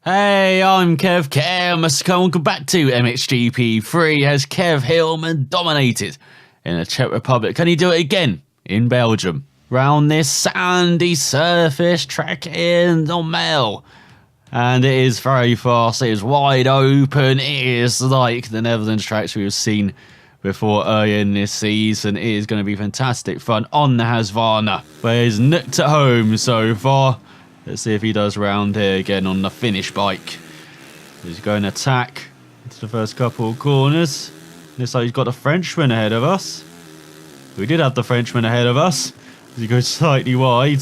Hey, I'm Kev Hillman. Welcome back to MXGP3 as Kev Hillman dominated in the Czech Republic. Can he do it again in Belgium? Round this sandy surface track in Lommel. And it is very fast, it is wide open, it is like the Netherlands tracks we've seen before earlier in this season. It is going to be fantastic fun on the Hasvana, where he's nicked at home so far. Let's see if he does round here again on the finish bike. He's going to attack into the first couple of corners. Looks like he's got the Frenchman ahead of us. We did have the Frenchman ahead of us. He goes slightly wide.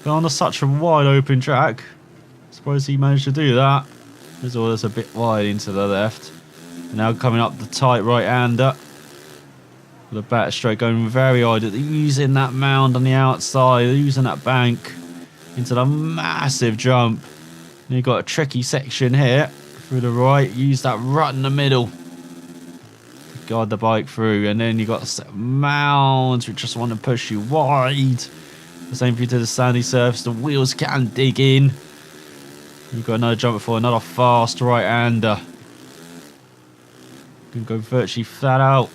But on such a wide open track, I suppose he managed to do that. There's all that's a bit wide into the left. Now coming up the tight right-hander. The backstroke going very wide, using that mound on the outside, using that bank into the massive jump. And you've got a tricky section here through the right, use that rut in the middle to guide the bike through, and then you've got a set of mounds which just want to push you wide. The same for you to the sandy surface, the wheels can dig in. You've got another jump before, another fast right-hander. Can go virtually flat out.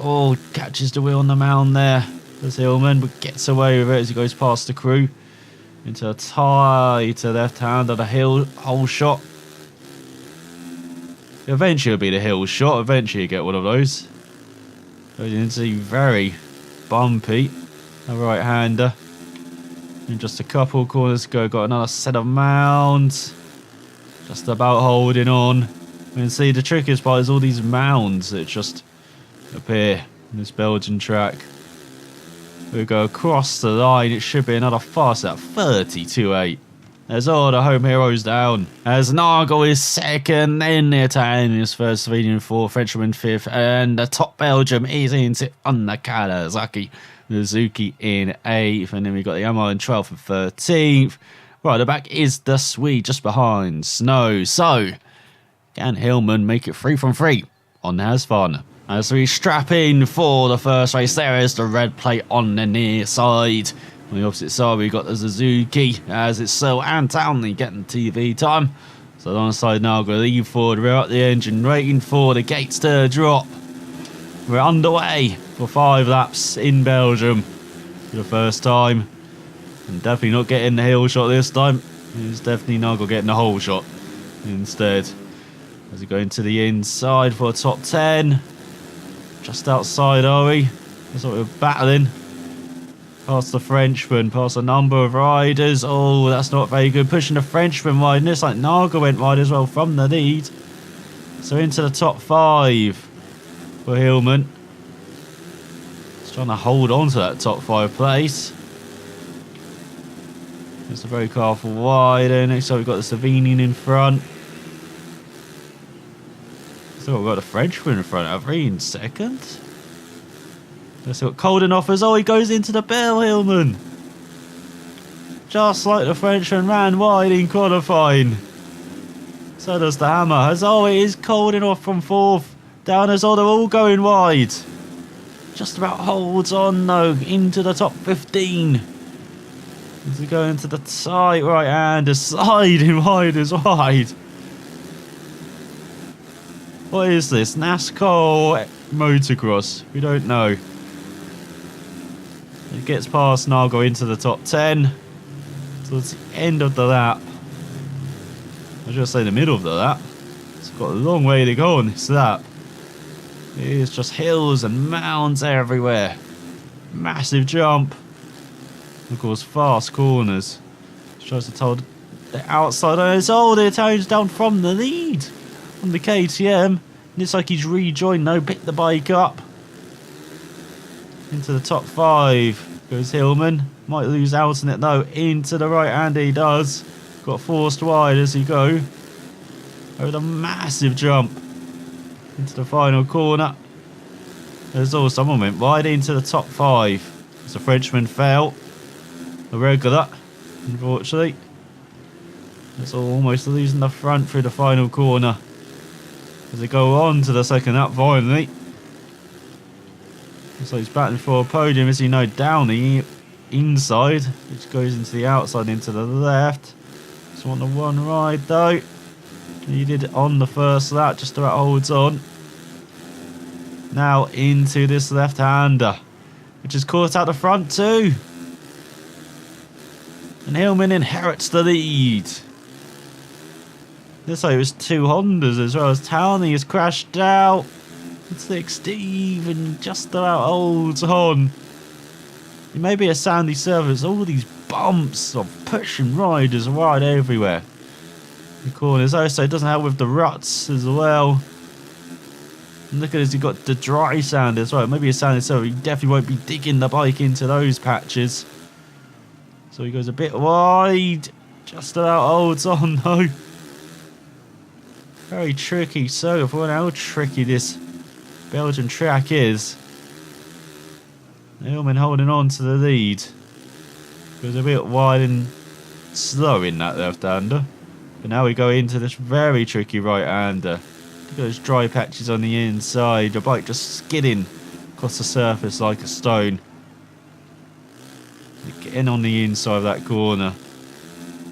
Oh, catches the wheel on the mound there. There's Hillman, but gets away with it as he goes past the crew. Into a tight left hand of the hole shot. Eventually it'll be the hill shot. Eventually you get one of those. Goes into very bumpy. A right-hander. And just a couple of corners to go. Got another set of mounds. Just about holding on. And see, the trickiest part is all these mounds that just appear in this Belgian track. We go across the line. It should be another fast at 32.8. There's all the home heroes down. As Nagel is second, then the Italian is first, Slovenian fourth, Frenchman fifth, and the top Belgium is into on the Kawasaki. Mizuki in 8th, and then we've got the Yamaha in 12th and 13th. Right at the back is the Swede just behind Snow. So, can Hillman make it 3 from 3 on the Hasvana? As we strap in for the first race, there is the red plate on the near side. On the opposite side, we've got the Suzuki, as it's Searle and Townley getting TV time. So on the side now, we're lean forward, rear up the engine, waiting for the gates to drop. We're underway for 5 laps in Belgium for the first time. And definitely not getting the hill shot this time. It's definitely Nagel getting the hole shot instead. As we go into the inside for a top 10. Just outside, are we? That's what we're battling. Past the Frenchman, past a number of riders. Oh, that's not very good. Pushing the Frenchman wide. And it's like Nagel went wide as well from the lead. So into the top 5 for Hillman. Just trying to hold on to that top 5 place. It's a very powerful wide. And next up, we've got the Slovenian in front. So we've got the Frenchman in front of me in second. Let's see what Colden offers. Oh, he goes into the bell, Hillman. Just like the Frenchman ran wide in qualifying. So does the Hammer. As oh, it is Colden off from 4th. Down as oh, they're all going wide. Just about holds on though into the top 15. As we go into the tight right hand, sliding wide is wide. What is this? NASCAR motocross? We don't know. It gets past Nagel into the top 10. Towards the end of the lap. I was just say the middle of the lap. It's got a long way to go on this lap. It is just hills and mounds everywhere. Massive jump. Of course, fast corners. Tries to hold the outside. Oh, the Italian's down from the lead. On the KTM, and it's like he's rejoined. No, picked the bike up into the top 5 goes Hillman. Might lose out on it though. Into the right hand he does. Got forced wide as he go over the massive jump into the final corner. There's all someone went wide into the top 5. As the Frenchman fell, the regular, unfortunately. It's almost losing the front through the final corner. As they go on to the second lap finally. Looks like he's battling for a podium. As you know, Downey inside, which goes into the outside, into the left. Just want the one ride though. He did it on the first lap, just about holds on. Now into this left-hander, which is caught out the front too. And Hillman inherits the lead. This way it was two Hondas as well as Townley has crashed out. Slick Steve and just about holds on. It may be a sandy surface, all these bumps of pushing riders right everywhere. The corners also doesn't help with the ruts as well. And look at this, you've got the dry sand as well. Maybe a sandy surface, you definitely won't be digging the bike into those patches. So he goes a bit wide, just about holds on though. Very tricky so for how tricky this Belgian track is. Hillman holding on to the lead. Goes a bit wide and slow in that left-hander. But now we go into this very tricky right-hander. Look at those dry patches on the inside. The bike just skidding across the surface like a stone. Getting on the inside of that corner.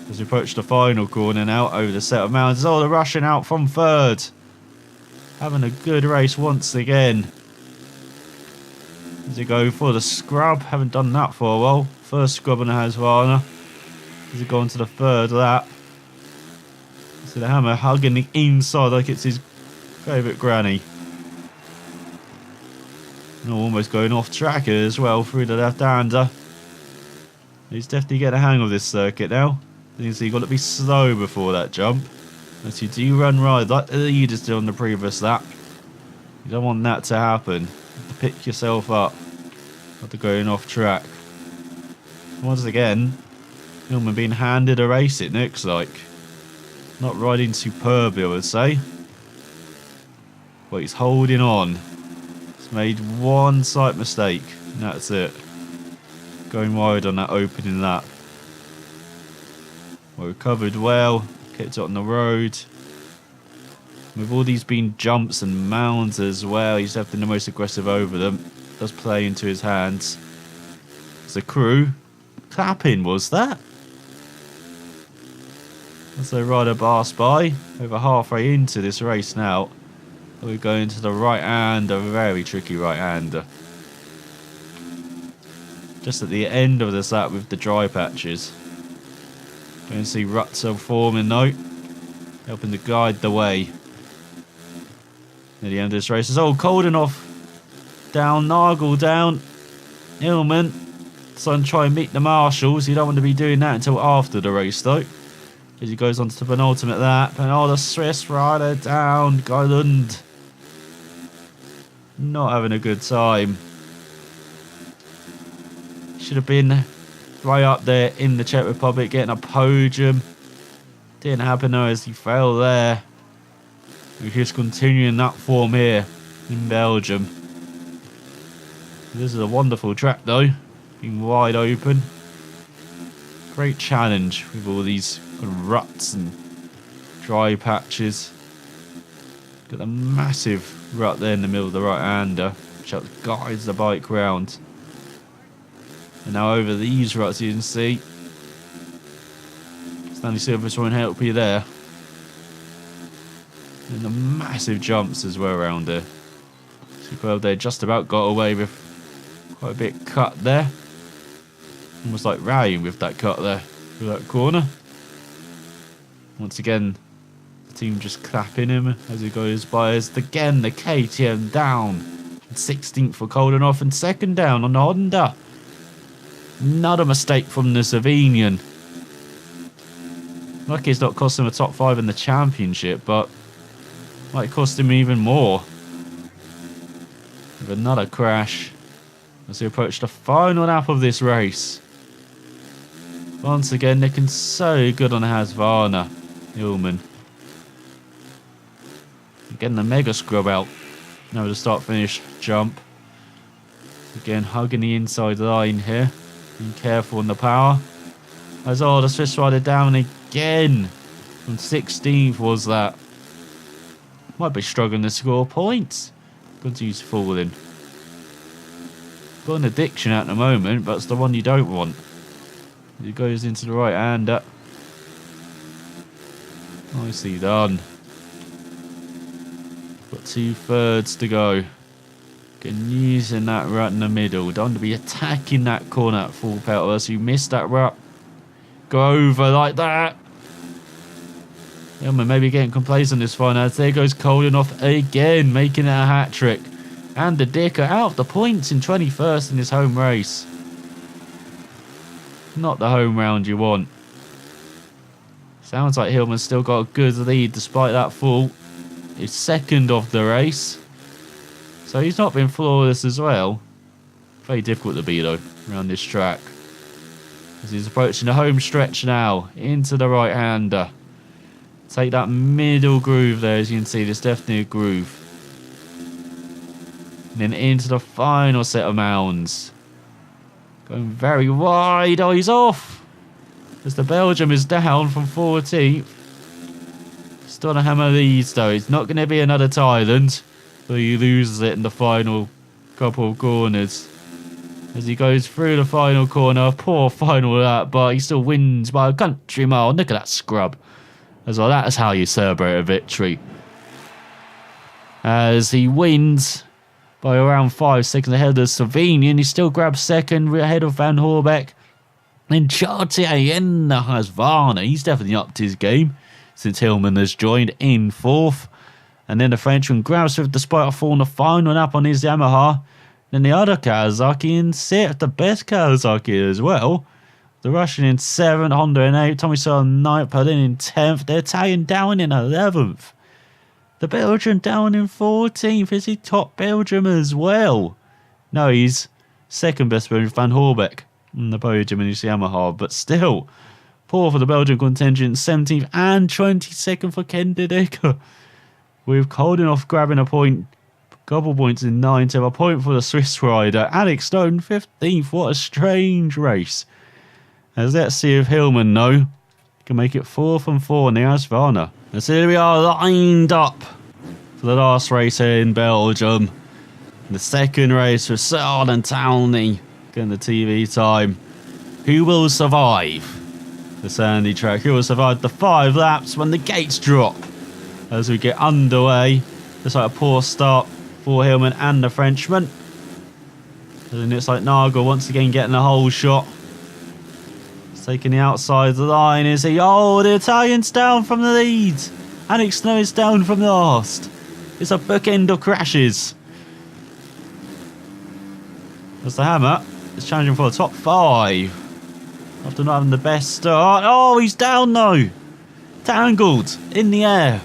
As we approach the final corner now over the set of mountains. Oh, they're rushing out from third. Having a good race once again. As they go for the scrub. Haven't done that for a while. First scrub on the Husqvarna. As they go on to the third lap. So the Hammer hugging the inside like it's his favourite granny. And almost going off track as well through the left-hander. He's definitely getting a hang of this circuit now. You see, you've got to be slow before that jump. Unless you do run right like you just did on the previous lap. You don't want that to happen. You have to pick yourself up after going off track. Once again, Hillman being handed a race, it looks like. Not riding superbly, I would say. But he's holding on. He's made one slight mistake, and that's it. Going wide on that opening lap. Well, recovered well, kept it on the road. With all these being jumps and mounds as well, he's definitely the most aggressive over them. Does play into his hands. It's the crew clapping, was that? As the rider passed by, over halfway into this race now. We're going to the right-hander, very tricky right-hander. Just at the end of this lap with the dry patches. Going to see ruts are forming though, helping to guide the way. At the end of this race, it's all Koldenoff down, Nagel down, Hillman. So I'm trying to meet the marshals. You don't want to be doing that until after the race though. As he goes on to the penultimate lap, and the Swiss rider down, Guyland. Not having a good time. Should have been right up there in the Czech Republic, getting a podium. Didn't happen though, as he fell there. We're just continuing that form here in Belgium. This is a wonderful track though, being wide open. Great challenge with all these ruts and dry patches. Got a massive rut there in the middle of the right-hander, which guides the bike round. And now over these ruts you can see. Stanley Silver's won't help you there. And the massive jumps as well around there. Superb there, just about got away with quite a bit cut there. Almost like rallying with that cut there through that corner. Once again, the team just clapping him as he goes by. As again the KTM down. 16th for Koldenoff and second down on the Honda. Another mistake from the Slovenian. Lucky it's not cost him a top 5 in the championship, but might cost him even more. With another crash as he approached the final lap of this race. Once again, looking so good on the Husqvarna, Hillman. Getting the mega scrub out. Now the start-finish jump. Again, hugging the inside line here. Being careful on the power. As the Swiss rider down again. From 16th was that. Might be struggling to score points. Continues falling. Got an addiction at the moment, but it's the one you don't want. He goes into the right-hander. Nicely done. Got 2/3 to go. Again, using that right in the middle. Don't want to be attacking that corner at full pedal. So you miss that rut. Go over like that. Hillman maybe getting complacent this far now. There goes Koldenoff again, making it a hat-trick. And the Dicker out of the points in 21st in his home race. Not the home round you want. Sounds like Hillman's still got a good lead despite that fall. He's second of the race. So he's not been flawless as well. Very difficult to be though around this track. As he's approaching the home stretch now. Into the right-hander. Take that middle groove there, as you can see. There's definitely a groove. And then into the final set of mounds. Going very wide. Oh, he's off. As the Belgium is down from 14th. Still on a hammer these though. It's not going to be another Thailand. But he loses it in the final couple of corners. As he goes through the final corner. Poor final lap, but he still wins by a country mile. Look at that scrub. As well, that is how you celebrate a victory. As he wins by around 5 seconds ahead of Slovenian. He still grabs second ahead of Van Horbeck. And Chartier in the Husqvarna. He's definitely upped his game since Hillman has joined in 4th. And then the Frenchman grabs 5th despite a fall in the final lap on his Yamaha. Then the other Kawasaki in 6th, the best Kawasaki as well. The Russian in 7th, Honda in 8th, Tommy Searle in 9th, Perlin in 10th. The Italian down in 11th. The Belgian down in 14th. Is he top Belgium as well? No, he's second best Belgian, Van Horbeck on the podium in his Yamaha. But still, poor for the Belgian contingent, 17th and 22nd for Ken de Decker. With Koldenoff grabbing a point, couple points in 9th, a point for the Swiss rider. Alex Stone, 15th. What a strange race. As let's see if Hillman, no, can make it 4th and 4 in the Husqvarna. As here we are lined up for the last race here in Belgium. The second race with Searle and Townley getting the TV time. Who will survive the sandy track? Who will survive the 5 laps when the gates drop? As we get underway, just like a poor start for Hillman and the Frenchman. And it's like Nagel once again getting a whole shot. Taking the outside line, is he? Oh, the Italian's down from the lead. Alex Snow is down from the last. It's a bookend of crashes. As the Hammer is challenging for the top 5. After not having the best start. Oh, he's down though. Tangled in the air.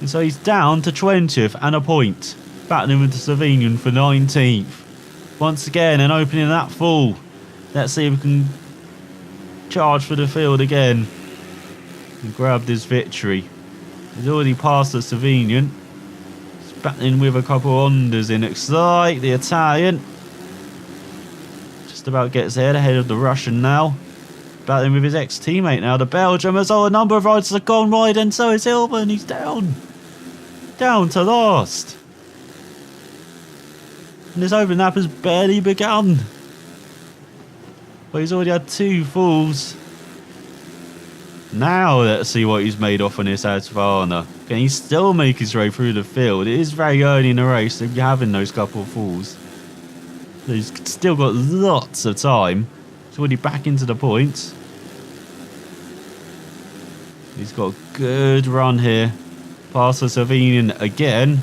And so he's down to 20th and a point. Battling with the Slovenian for 19th. Once again, and opening that full. Let's see if we can charge for the field again and grab this victory. He's already passed the Slovenian. He's battling with a couple of Hondas in. Looks like the Italian just about gets ahead of the Russian now. Battling with his ex-teammate now. The Belgium has a number of riders have gone wide, and so is Hillman. He's down. Down to last. And this open lap has barely begun. But he's already had 2 falls. Now let's see what he's made off on this Husqvarna. Can he still make his way through the field? It is very early in the race if you're having those couple of falls. So he's still got lots of time. He's already back into the points. He's got a good run here. Past the Slovenian again.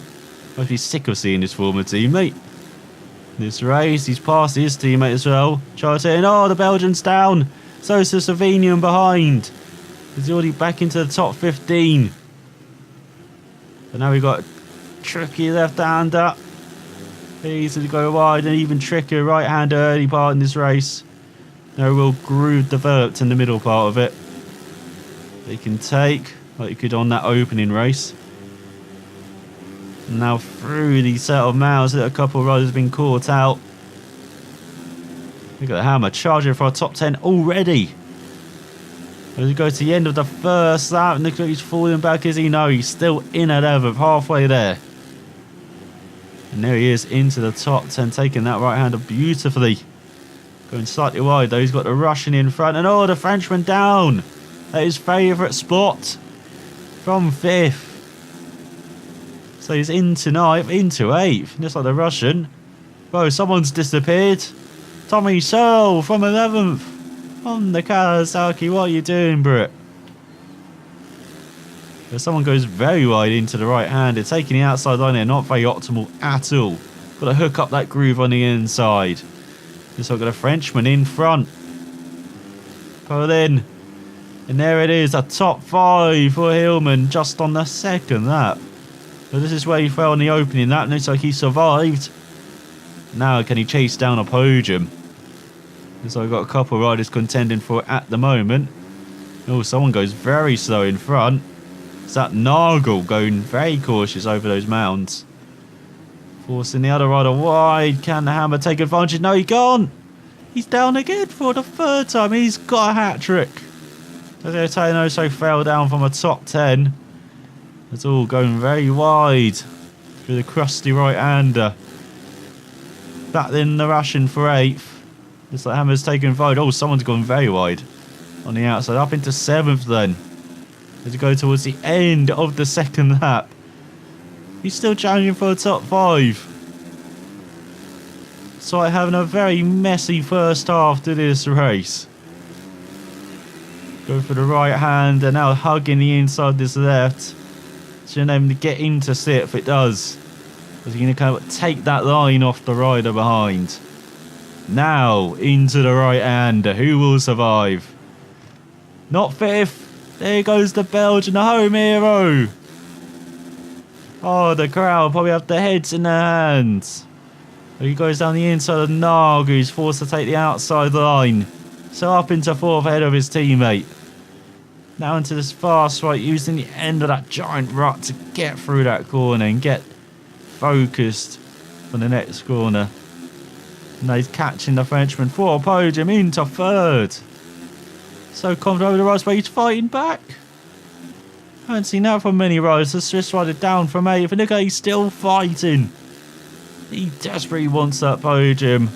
Must be sick of seeing his former teammate. This race, he's passed his teammate as well. Charting, oh, the Belgian's down. So is the Slovenian behind. He's already back into the top 15. But now we've got a tricky left-hander. Easy to go wide, and even trickier right-hander early part in this race. No real groove developed in the middle part of it. They can take, like you could on that opening race. Now through these set of miles, a couple of riders have been caught out. Look at the Hammer charging for a top 10 already. As we go to the end of the first lap, and look like he's falling back. Is he? No, he's still in 11th, halfway there. And there he is into the top 10, taking that right-hander beautifully. Going slightly wide though, he's got the Russian in front. And oh, the Frenchman down at his favourite spot from 5th. So he's into 9th, into 8th, just like the Russian. Bro, someone's disappeared. Tommy Searle from 11th on the Kawasaki. What are you doing, Brit? But someone goes very wide into the right-hander, taking the outside line there, not very optimal at all. Got to hook up that groove on the inside. Just got a Frenchman in front. Pull in. And there it is, a top 5 for Hillman just on the second lap. But this is where he fell in the opening lap. Looks like he survived. Now can he chase down a podium? So I've got a couple of riders contending for it at the moment. Oh, someone goes very slow in front. It's that Nagel going very cautious over those mounds. Forcing the other rider wide. Can the Hammer take advantage? No, he can't. He's down again for the 3rd time. He's got a hat-trick. Tony also fell down from a top 10. It's all going very wide through the crusty right-hander. Back in the Russian for 8th. Looks like Hammer's taken wide. Oh, someone's gone very wide on the outside. Up into 7th then. As we go towards the end of the second lap. He's still challenging for a top 5. So having a very messy first half to this race. Go for the right hand and now hugging the inside this left. Shouldn't able to get into 6th. It does. Because you're going to kind of take that line off the rider behind. Now into the right hander. Who will survive? Not 5th. There goes the Belgian, the home hero. Oh, the crowd probably have their heads in their hands. He goes down the inside of Nag, who's forced to take the outside line. So up into 4th ahead of his teammate. Now into this fast right, using the end of that giant rut to get through that corner and get focused on the next corner. Now he's catching the Frenchman for a podium into 3rd. So confident over the rise, but he's fighting back. I haven't seen that from many riders. The Swiss rider down from 8th, and look how he's still fighting. He desperately wants that podium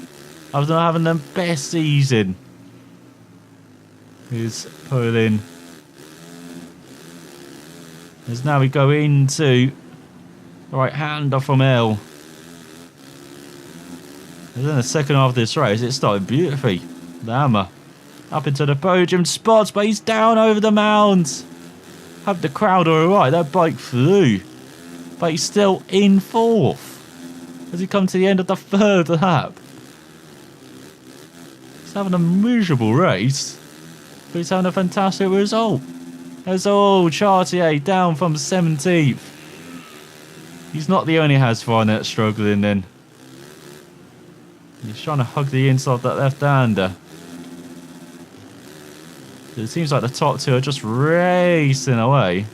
after not having the best season. He's pulling. As now we go into the right hander from L. And then the second half of this race, it started beautifully. The Hammer up into the podium spots, but he's down over the mounds. Have the crowd alright, that bike flew. But he's still in 4th. As he comes to the end of the 3rd lap. He's having a miserable race. But he's having a fantastic result. As all Chartier down from 17th. He's not the only Hasfine that's struggling then. He's trying to hug the inside of that left-hander. It seems like the top 2 are just racing away.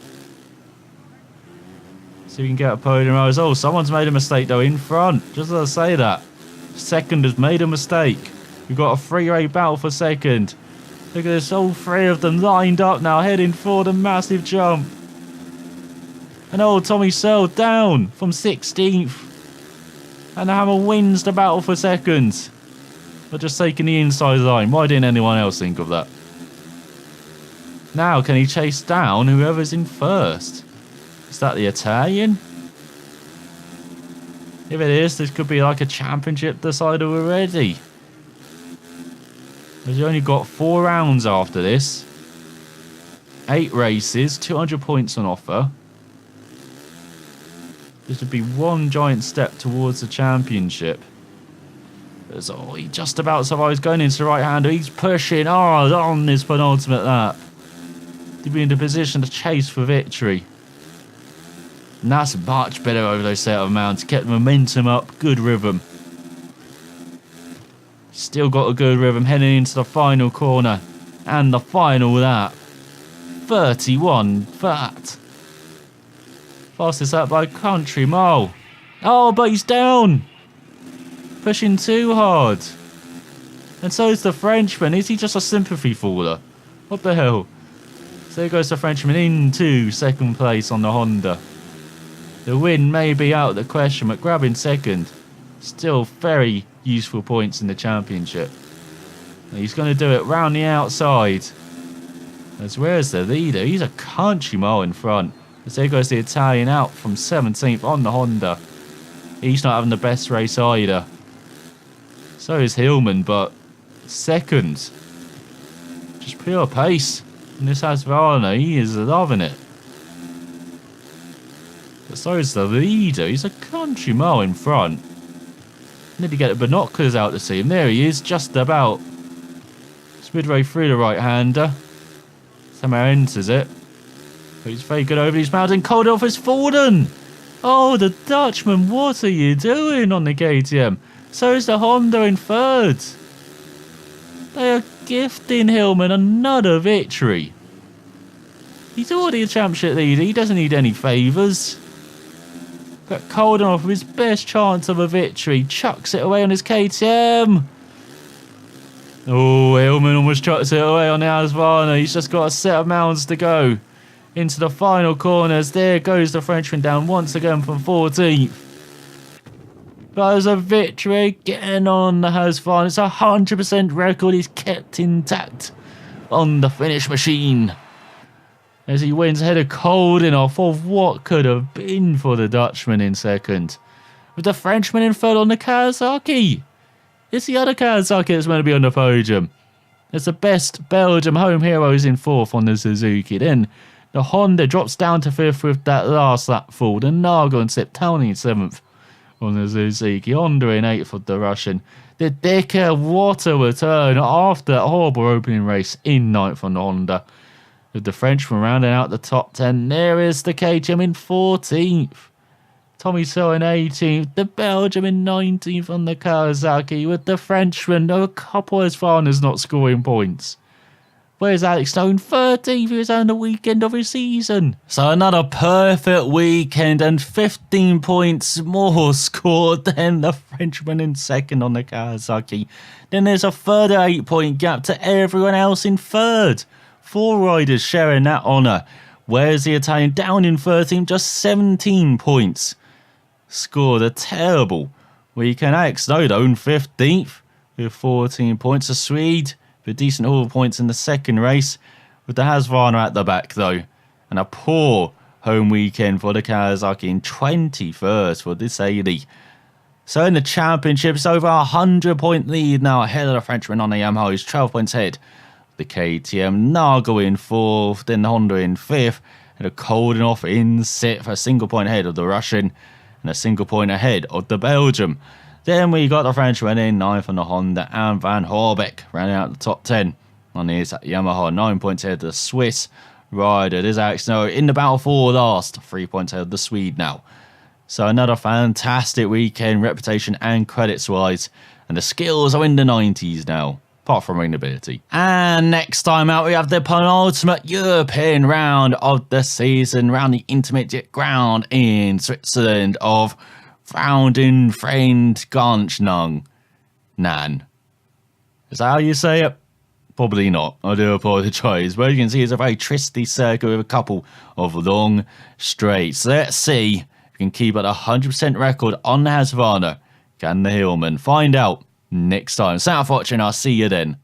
See if we can get a podium rise. Oh, someone's made a mistake though in front. Just as I say that. 2nd has made a mistake. We've got a 3-way battle for 2nd. Look at this, all 3 of them lined up now, heading for the massive jump. And old Tommy Searle down from 16th. And the Hammer wins the battle for 2nd. But just taking the inside line. Why didn't anyone else think of that? Now can he chase down whoever's in 1st? Is that the Italian? If it is, this could be like a championship decider already. Because you only got 4 rounds after this. 8 races, 200 points on offer. This would be one giant step towards the championship. Oh, he just about survives going into the right hander. He's pushing hard on this penultimate lap to be in the position to chase for victory. And that's much better over those set of mounts. Kept the momentum up, good rhythm. Still got a good rhythm heading into the final corner and the final lap. 31 flat. Fastest lap by country mile. Oh, but he's down. Pushing too hard. And so is the Frenchman. Is he just a sympathy faller? What the hell? So there goes the Frenchman into 2nd place on the Honda. The win may be out of the question, but grabbing second, still very useful points in the championship. And he's going to do it round the outside. As where's the leader? He's a country mile in front. As there goes the Italian out from 17th on the Honda. He's not having the best race either. So is Hillman, but second. Just pure pace. And this Husqvarna, he is loving it. But so is the leader. He's a country mile in front. Need to get the binoculars out to see him. There he is, just about. It's midway through the right-hander. Somehow enters it. But he's very good over these mountains. Coldorf has fallen. Oh, the Dutchman, what are you doing on the KTM? So is the Honda in third. They are gifting Hillman another victory. He's already a championship leader. He doesn't need any favours. But Coldorf, with his best chance of a victory, chucks it away on his KTM. Oh, Hillman almost chucks it away on the Husqvarna. He's just got a set of mounds to go into the final corners. There goes the Frenchman down once again from 14th. But there's a victory again on the Husqvarna. It's a 100% record he's kept intact on the finish machine. As he wins ahead of Coldorf of what could have been for the Dutchman in second. With the Frenchman in third on the Kawasaki. It's the other Kawasaki that's going to be on the podium. It's the best Belgium home heroes in fourth on the Suzuki. Then the Honda drops down to fifth with that last lap fall. The Nago and Septowni in seventh on the Suzuki. Honda in eighth for the Russian. The Decker, what a return after that horrible opening race in ninth on the Honda. With the Frenchman rounding out the top 10. There is the KTM in 14th. Tommy So in 18th. The Belgium in 19th on the Kawasaki. With the Frenchman, a couple of Husqvarnas not scoring points. Where's Alex Stone? 13th. He was on the weekend of his season. So another perfect weekend and 15 points more scored than the Frenchman in second on the Kawasaki. Then there's a further 8-point gap to everyone else in third. 4 riders sharing that honour. Where's the Italian down in 13th? Just 17 points. Scored a terrible weekend. Alex Snow in 15th with 14 points. A Swede with decent haul points in the second race. With the Husqvarna at the back though. And a poor home weekend for the Kawasaki in 21st for this 80. So in the championship, it's over a 100-point lead now ahead of the Frenchman on the Yamaha, who's 12 points ahead. The KTM Nago in 4th, then the Honda in 5th, and a Coldorf in 6th, a single point ahead of the Russian, and a single point ahead of the Belgium. Then we got the Frenchman in 9th on the Honda, and Van Horbeck rounding out the top 10 on his Yamaha, 9 points ahead of the Swiss rider. There's Alex Snow in the battle for last, 3 points ahead of the Swede now. So another fantastic weekend, reputation and credits-wise, and the skills are in the 90s now. Apart from ability. And next time out, we have the penultimate European round of the season, round the intermediate ground in Switzerland of Frauenfeld Nan. Is that how you say it? Probably not. I do apologise. But you can see it's a very twisty circuit with a couple of long straights. Let's see if we can keep at a 100% record on the Husqvarna. Can the Hillman? Find out next time. Thanks for watching. I'll see you then.